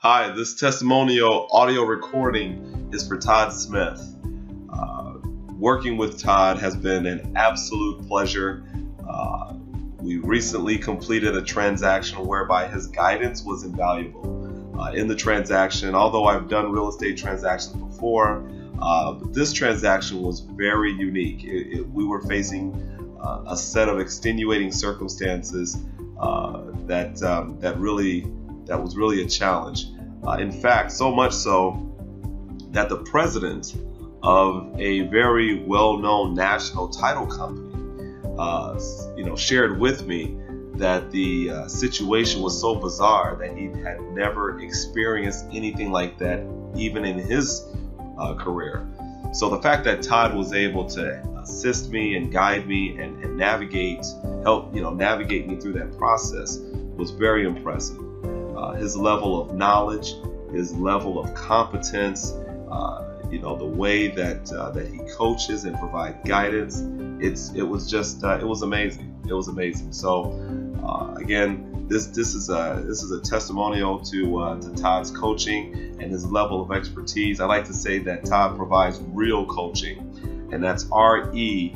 Hi, this testimonial audio recording is for Todd Smith. Working with Todd has been an absolute pleasure. We recently completed a transaction whereby his guidance was invaluable. In the transaction, although I've done real estate transactions before, but this transaction was very unique. We were facing a set of extenuating circumstances that was really a challenge. In fact, so much so that the president of a very well-known national title company, shared with me that the situation was so bizarre that he had never experienced anything like that, even in his career. So the fact that Todd was able to assist me and guide me and help navigate me through that process was very impressive. His level of knowledge, his level of competence, the way that he coaches and provides guidance, it was amazing. It was amazing. So again, this is a testimonial to Todd's coaching and his level of expertise. I like to say that Todd provides real coaching, and that's REAAL.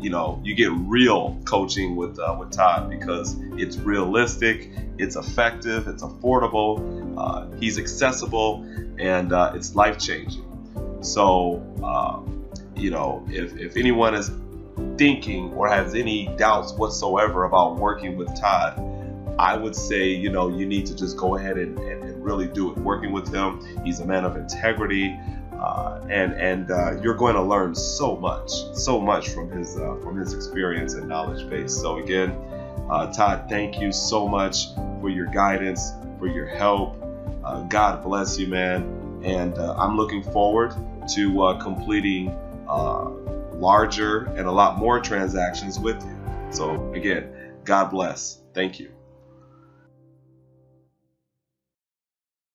You get real coaching with Todd because it's realistic, it's effective, it's affordable, he's accessible, and it's life-changing. So, if anyone is thinking or has any doubts whatsoever about working with Todd, I would say, you need to just go ahead and really do it. Working with him, he's a man of integrity. And you're going to learn so much from his experience and knowledge base. So again, Todd, thank you so much for your guidance, for your help. God bless you, man. And I'm looking forward to completing larger and a lot more transactions with you. So again, God bless. Thank you.